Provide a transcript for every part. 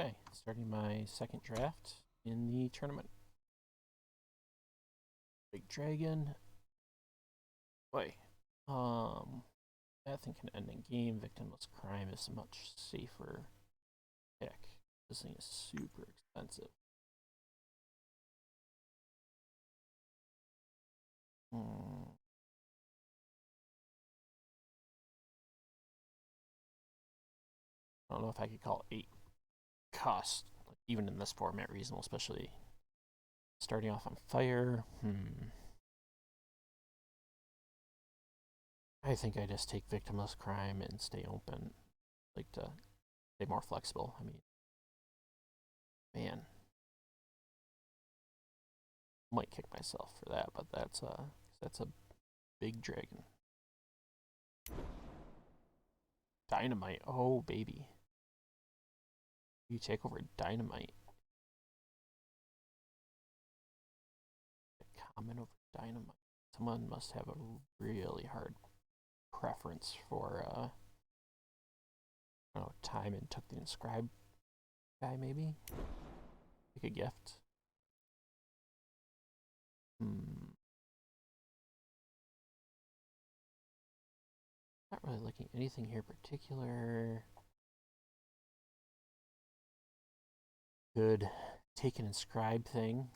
Okay, starting my second draft in the tournament. Big Dragon. Boy, that thing can end in game. Victimless Crime is a much safer pick. This thing is super expensive. I don't know if I could call 8 cost, like, even in this format, reasonable, especially starting off on fire. I think I just take Victimless Crime and stay open. Like to stay more flexible. I mean, man, might kick myself for that, but that's a big dragon. Dynamite. Oh, baby. You take over Dynamite. Common over Dynamite. Someone must have a really hard preference for, I don't know, time and took the Inscribe guy, maybe? Like a gift. Not really looking at anything here particular. Could take an Inscribe thing.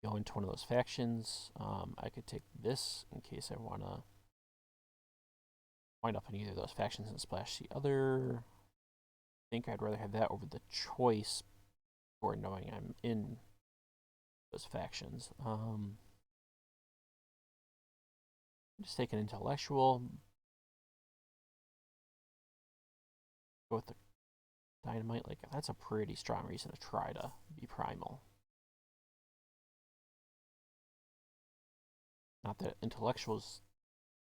Go into one of those factions. I could take this in case I want to wind up in either of those factions and splash the other. I think I'd rather have that over the choice for knowing I'm in those factions. Just take an intellectual. Go with the Dynamite. Like, that's a pretty strong reason to try to be primal. Not that intellectuals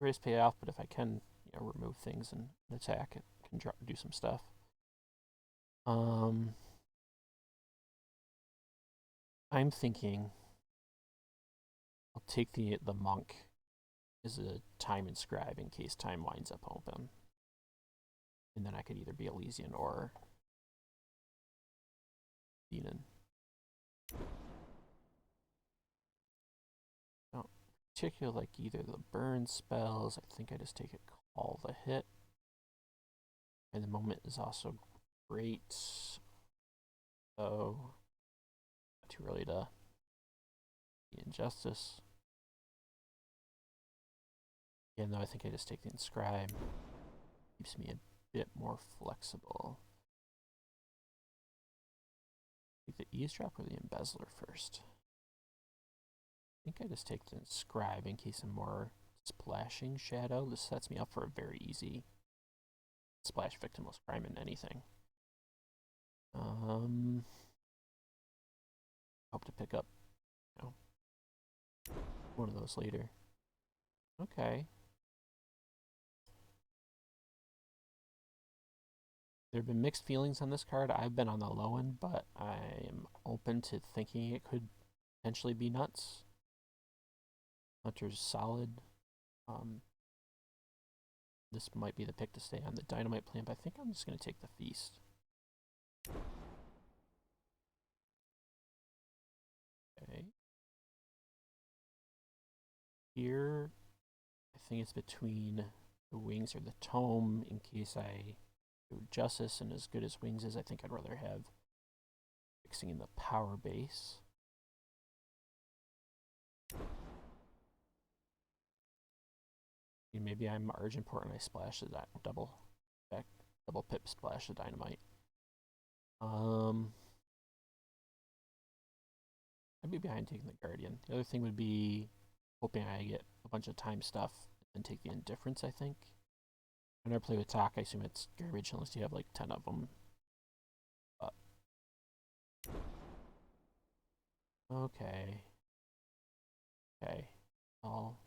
greatest payoff, but if I can, remove things and attack, it can do some stuff. I'm thinking I'll take the monk as a time inscribe in case time winds up open. And then I could either be Elysian or Denon. I don't particularly like either of the burn spells. I think I just take a call the hit. And the moment is also great. So, not too early to be Injustice. Again, though, I think I just take the Inscribe. Keeps me a bit more flexible. Take the Eavesdrop or the Embezzler first? I think I just take the Inscribe in case I'm more splashing Shadow. This sets me up for a very easy splash Victimless Crime in anything. Hope to pick up, one of those later. Okay. There have been mixed feelings on this card. I've been on the low end, but I am open to thinking it could potentially be nuts. Hunter's solid. This might be the pick to stay on the Dynamite plan, but I think I'm just going to take the Feast. Okay. Here, I think it's between the Wings or the Tome in case I do Justice, and as good as Wings is, I think I'd rather have fixing in the power base. Maybe I'm Argenport and I splash the double pip splash the Dynamite. I'd be behind taking the Guardian. The other thing would be hoping I get a bunch of time stuff and take the Indifference, I think. I never play with Talk. I assume it's garbage unless you have like 10 of them. But okay. Okay. I'll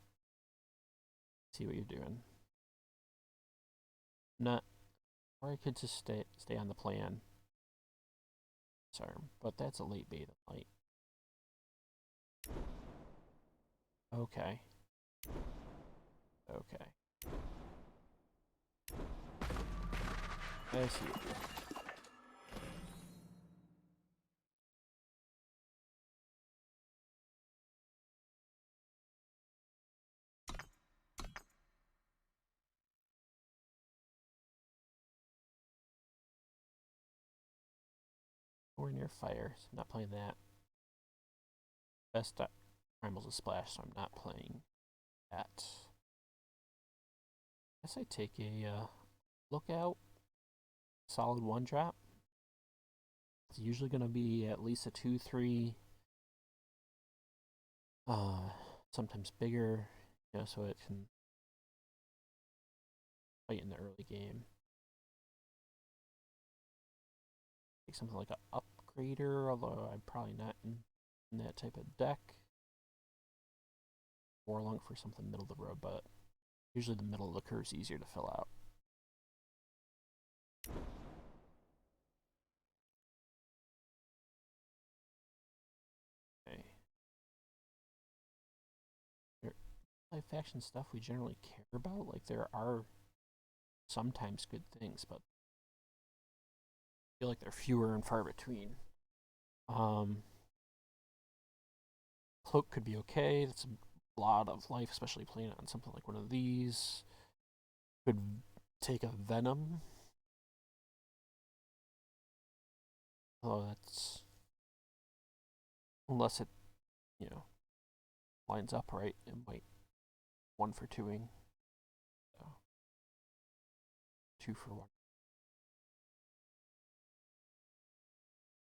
see what you're doing. Not, or I could just stay on the plan. Sorry, but that's a late beta light. Okay. Okay. I see what you're doing. Nowhere near fire, so I'm not playing that. Best Primal's a splash, so I'm not playing that. I guess I take a lookout, solid 1-drop. It's usually going to be at least a 2-3, sometimes bigger, so it can fight in the early game. Take something like an upgrader, although I'm probably not in that type of deck. More long for something middle of the road, but usually the middle of the curve is easier to fill out. Okay. Live faction stuff we generally care about. Like, there are sometimes good things, but I feel like they're fewer and far between. Cloak could be okay. That's a lot of life, especially playing on something like one of these. Could take a Venom. Although that's... Unless it, lines up right, it might 1 for 2-ing. So 2 for 1.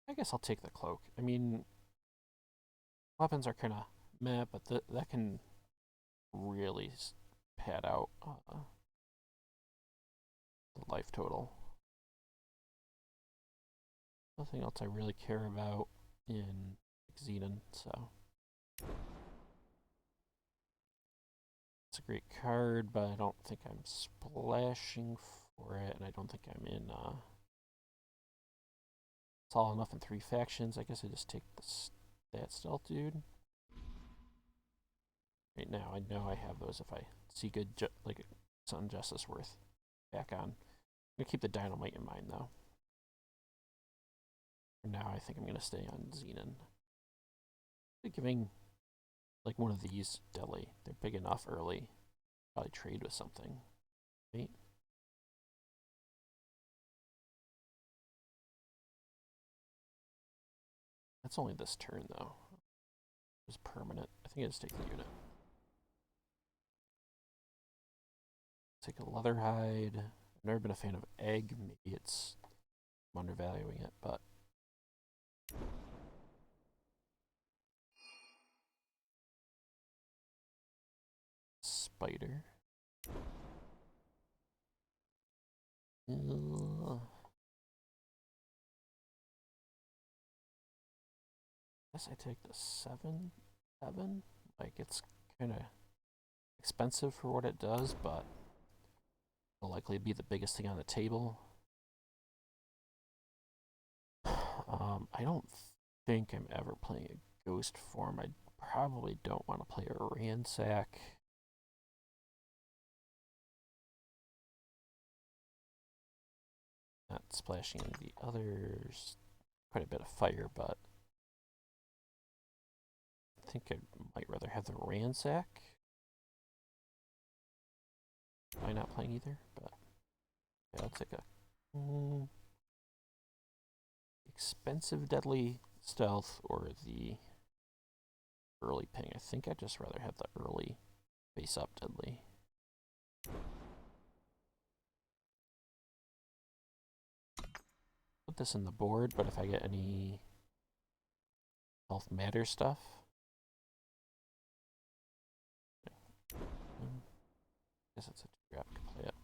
I guess I'll take the cloak. I mean, weapons are kind of meh, but that can really pad out the life total. Nothing else I really care about in Xenon, so it's a great card, but I don't think I'm splashing for it, and I don't think I'm in it's all enough in 3 factions. I guess I just take that stealth dude. Right now, I know I have those if I see good, like Sun Justice worth back on. I'm gonna keep the dynamite in mind though. For now, I think I'm gonna stay on Xenon. Giving like one of these deadly. They're big enough early. Probably trade with something, right? That's only this turn though. It was permanent. I think I just take the unit. Take a Leatherhide. I've never been a fan of Egg. Maybe I'm undervaluing it, but Spider. I guess I take the 7. Like, it's kind of expensive for what it does, but will likely be the biggest thing on the table. I don't think I'm ever playing a ghost form. I probably don't want to play a ransack. Not splashing into the others. Quite a bit of fire, but I think I might rather have the ransack. I'm not playing either, but yeah, I'll take a expensive deadly stealth or the early ping. I think I'd just rather have the early face up deadly. Put this in the board, but if I get any health matter stuff, I guess it's a 2-drop. I can play it.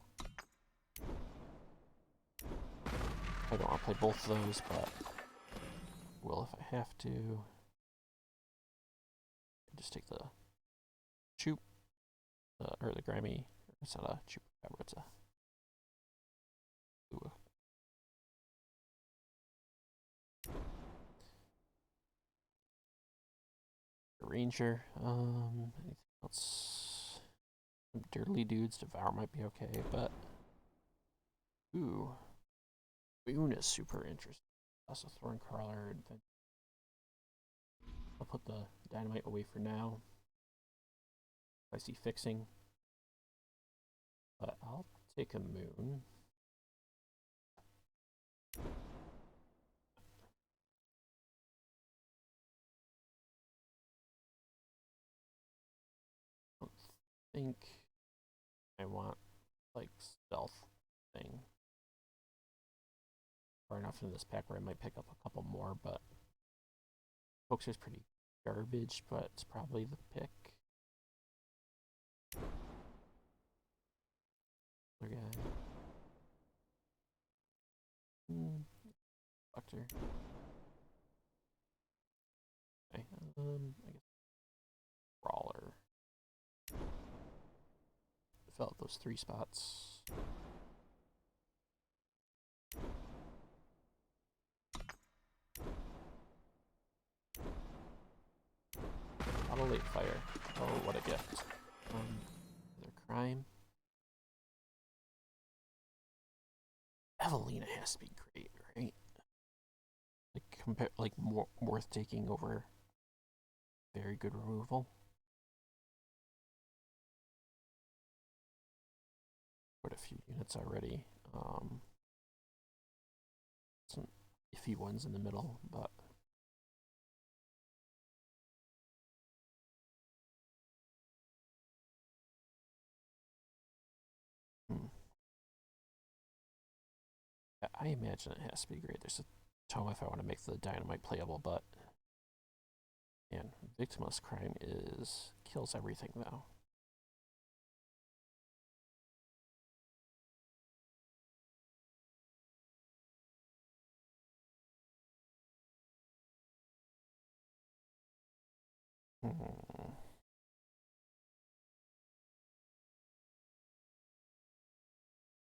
I don't want to play both of those, but will if I have to. Just take the Choop, or the Grimy. It's not a Choop, it's a ooh. Ranger. Anything else? Some dirty dudes. Devour might be okay, but ooh, Boone is super interesting. Also, Thorncrawler. I'll put the dynamite away for now. I see fixing, but I'll take a moon. think I want like stealth thing far enough in this pack where I might pick up a couple more, but Hoaxer's pretty garbage, but it's probably the pick. Other guy. Collector. Okay, I guess Brawler. Fill out those 3 spots. Auto late fire. Oh, what a gift. Their crime. Evelina has to be great, right? Like more worth taking over very good removal. Quite a few units already. Some iffy ones in the middle, but I imagine it has to be great. There's a tome if I want to make the dynamite playable, but man, victimless crime kills everything though.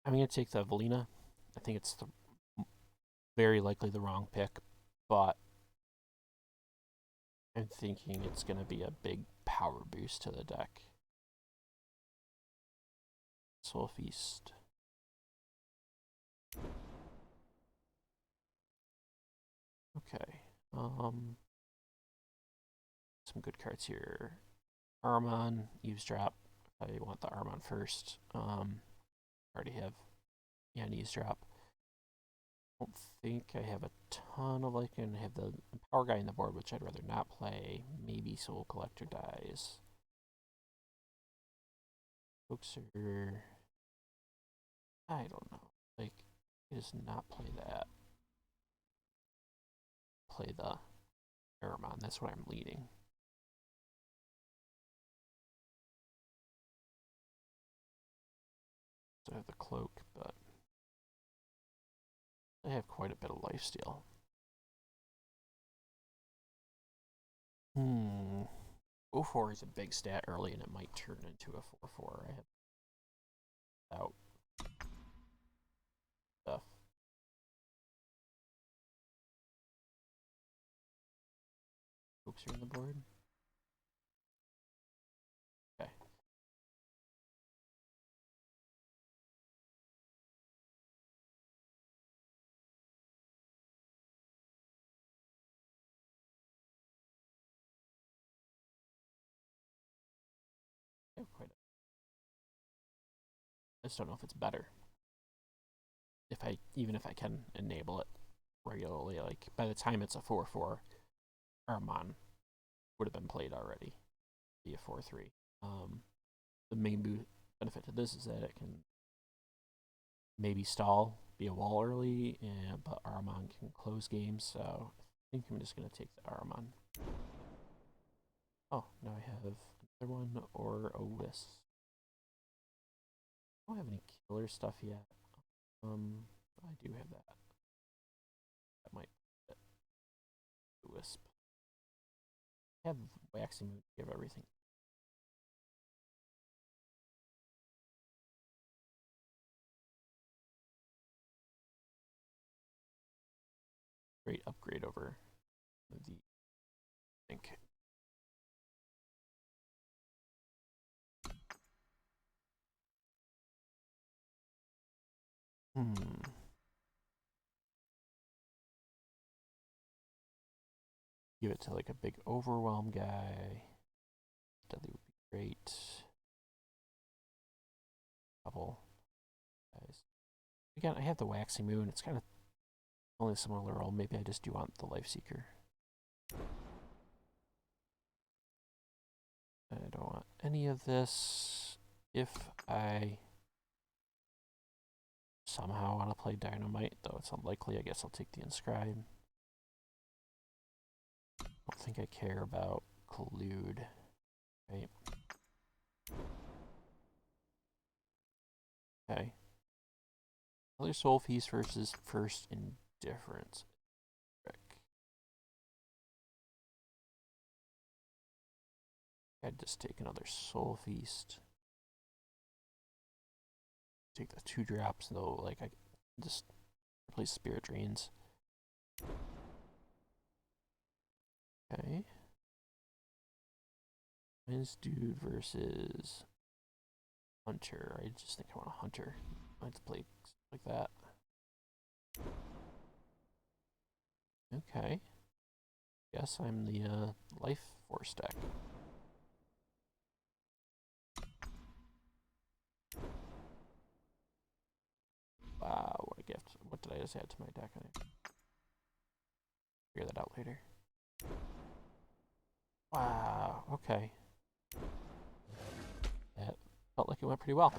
I'm gonna take the Evelina. I think it's very likely the wrong pick, but I'm thinking it's gonna be a big power boost to the deck. Soul Feast. Okay. Some good cards here. Armon, Eavesdrop. I want the Armon first. Already have an Eavesdrop. I don't think I have a ton of I have the Power Guy on the board, which I'd rather not play. Maybe Soul Collector dies. Hoaxer. I don't know. Just not play that. Play the Aramon. That's what I'm leading. So I have the cloak, but I have quite a bit of lifesteal. 04 is a big stat early, and it might turn into a 4/4. I have out stuff. Oops, you're on the board. Okay. I have quite a. I just don't know if it's better. Even if I can enable it regularly, like by the time it's a 4/4, Armon would have been played already. Be a 4/3. The main benefit to this is that it can maybe stall, be a wall early, but Armon can close games. So I think I'm just gonna take the Armon. Oh, now I have another one or a Wisp. I don't have any killer stuff yet. I do have that. That might fit. The Wisp. I have Waxing Moon to give everything. Great upgrade over the, I think. Give it to like a big overwhelm guy. Dudley would be great. Couple guys. Again, I have the Waxing Moon. It's kind of only a similar role. Maybe I just do want the Life Seeker. I don't want any of this. if I somehow want to play Dynamite, though it's unlikely, I guess I'll take the Inscribe. I don't think I care about Collude, right? Okay. Another Soul Feast versus First Indifference. I'd just take another Soul Feast. Take the 2 drops, though, like, I just replace Spirit Drains. Okay. Minus Dude versus Hunter. I just think I want a Hunter. I like to play like that. Okay. Guess I'm the Life Force deck. Wow, what a gift. What did I just add to my deck? I figure that out later. Wow, okay. That felt like it went pretty well.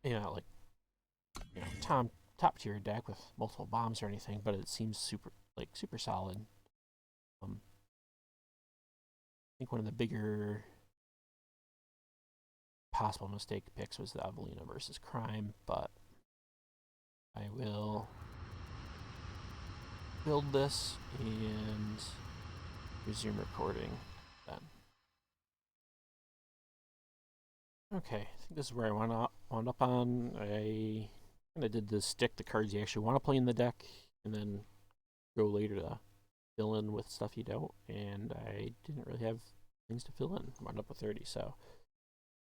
You know, like, top tier deck with multiple bombs or anything, but it seems super solid. I think one of the bigger possible mistake picks was the Evelina versus Crime, but I will build this and resume recording then. Okay, I think this is where I wound up on. I kind of did the stick the cards you actually want to play in the deck, and then go later to fill in with stuff you don't. And I didn't really have things to fill in. Wound up with 30, so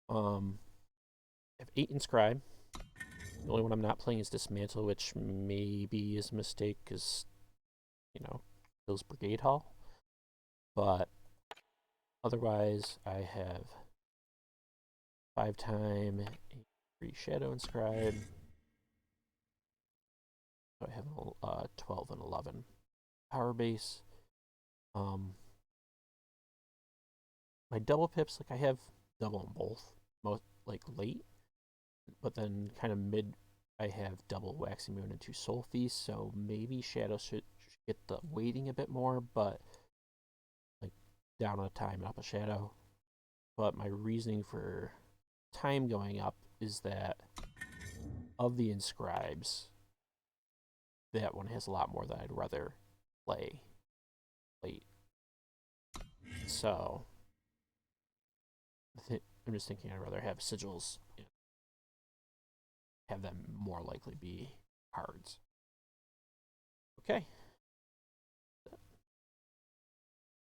I have 8 Inscribe. The only one I'm not playing is Dismantle, which maybe is a mistake because, kills Brigade Hall. But otherwise, I have 5-time, 3 Shadow Inscribe. So I have 12 and 11 power base. My double pips, like I have double in both, most like late, but then kind of mid, I have double Waxing Moon and 2 Soul Feasts. So maybe Shadow should get the weighting a bit more, but like down a time and up a Shadow. But my reasoning for time going up is that of the Inscribes, that one has a lot more that I'd rather play late. So I'm just thinking I'd rather have sigils, have them more likely be cards. Okay.